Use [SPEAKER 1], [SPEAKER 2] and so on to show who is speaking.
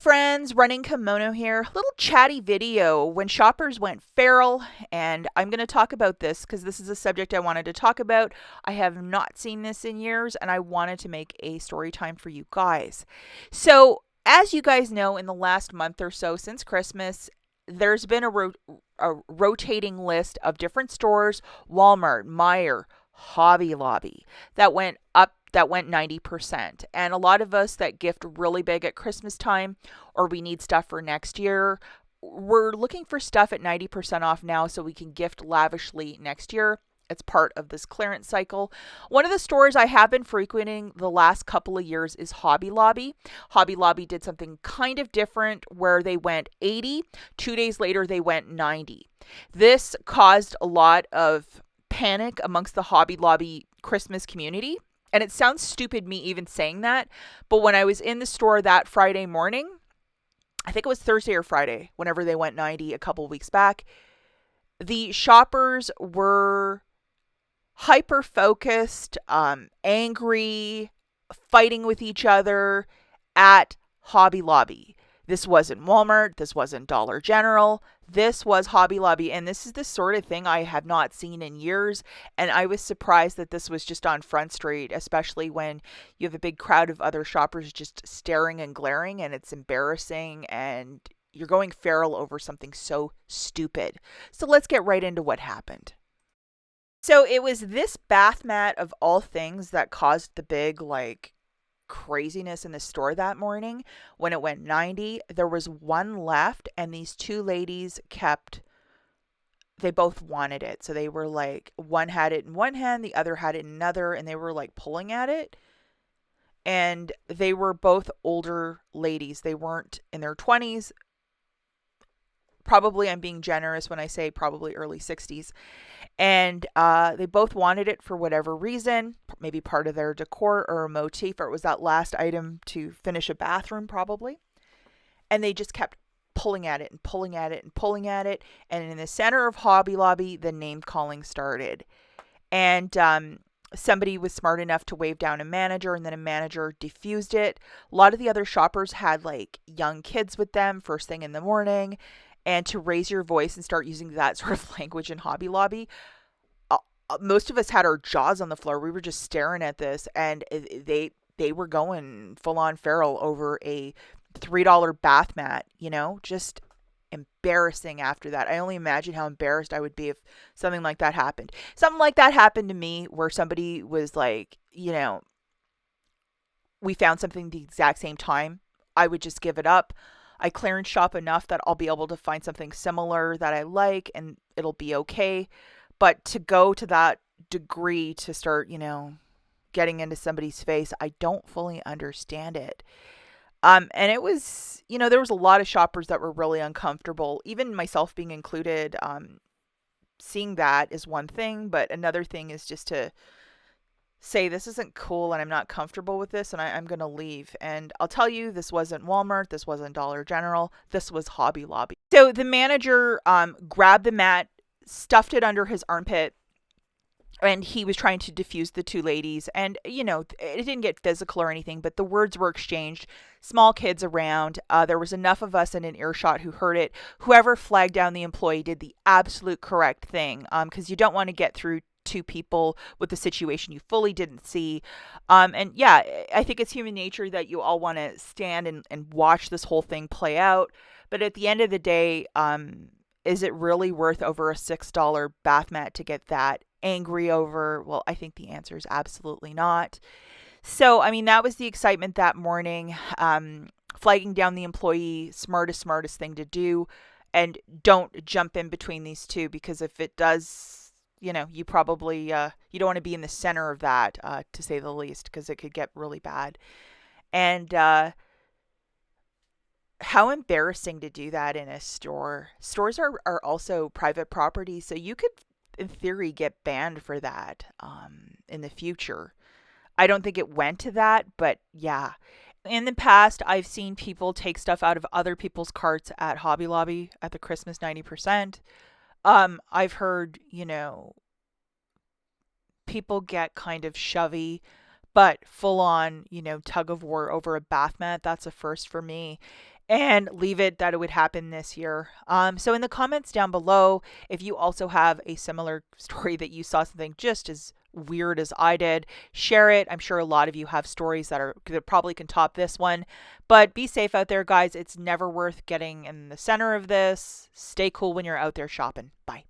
[SPEAKER 1] Friends, running kimono here. Little chatty video when shoppers went feral, and I'm going to talk about this because this is a subject I wanted to talk about. I have not seen this in years, and I wanted to make a story time for you guys. So, as you guys know, in the last month or so since Christmas, there's been a rotating list of different stores: Walmart, Meijer, Hobby Lobby, that went 90%. And a lot of us that gift really big at Christmas time or we need stuff for next year, we're looking for stuff at 90% off now so we can gift lavishly next year. It's part of this clearance cycle. One of the stores I have been frequenting the last couple of years is Hobby Lobby. Hobby Lobby did something kind of different where they went 80. 2 days later, they went 90. This caused a lot of panic amongst the Hobby Lobby Christmas community. And it sounds stupid me even saying that, but when I was in the store that Friday morning, I think it was Thursday or Friday, whenever they went 90 a couple weeks back, the shoppers were hyper focused, angry, fighting with each other at Hobby Lobby. This wasn't Walmart. This wasn't Dollar General. This was Hobby Lobby. And this is the sort of thing I have not seen in years. And I was surprised that this was just on Front Street, especially when you have a big crowd of other shoppers just staring and glaring. And it's embarrassing. And you're going feral over something so stupid. So let's get right into what happened. So it was this bath mat of all things that caused the big, craziness in the store that morning. When it went 90, there was one left, and these two ladies they both wanted it. So they were like, one had it in one hand, the other had it in another, and they were like pulling at it. And they were both older ladies. They weren't in their 20s. Probably, I'm being generous when I say probably early 60s. And they both wanted it for whatever reason, maybe part of their decor or a motif, or it was that last item to finish a bathroom, probably. And they just kept pulling at it and pulling at it and pulling at it. And in the center of Hobby Lobby, the name calling started. And somebody was smart enough to wave down a manager, and then a manager diffused it. A lot of the other shoppers had young kids with them first thing in the morning. And to raise your voice and start using that sort of language in Hobby Lobby, most of us had our jaws on the floor. We were just staring at this, and they were going full on feral over a $3 bath mat. Just embarrassing after that. I only imagine how embarrassed I would be if something like that happened. Something like that happened to me where somebody was like, we found something the exact same time. I would just give it up. I clearance shop enough that I'll be able to find something similar that I like and it'll be okay. But to go to that degree to start, getting into somebody's face, I don't fully understand it. And it was, there was a lot of shoppers that were really uncomfortable, even myself being included. Seeing that is one thing, but another thing is just to say this isn't cool and I'm not comfortable with this and I'm going to leave. And I'll tell you, this wasn't Walmart. This wasn't Dollar General. This was Hobby Lobby. So the manager grabbed the mat, stuffed it under his armpit, and he was trying to diffuse the two ladies. And, it didn't get physical or anything, but the words were exchanged. Small kids around. There was enough of us in an earshot who heard it. Whoever flagged down the employee did the absolute correct thing, because you don't want to get through to people with a situation you fully didn't see. And yeah, I think it's human nature that you all want to stand and watch this whole thing play out. But at the end of the day, is it really worth over a $6 bath mat to get that angry over? Well, I think the answer is absolutely not. So, that was the excitement that morning. Flagging down the employee, smartest thing to do. And don't jump in between these two, because if it does, you probably, you don't want to be in the center of that, to say the least, because it could get really bad. And how embarrassing to do that in a store. Stores are also private property, so you could, in theory, get banned for that in the future. I don't think it went to that, but yeah. In the past, I've seen people take stuff out of other people's carts at Hobby Lobby at the Christmas 90%. I've heard, people get kind of shovey but full on, tug of war over a bath mat, that's a first for me. And leave it that it would happen this year. So in the comments down below, if you also have a similar story that you saw something just as weird as I did, share it. I'm sure a lot of you have stories that probably can top this one. But be safe out there, guys. It's never worth getting in the center of this. Stay cool when you're out there shopping. Bye.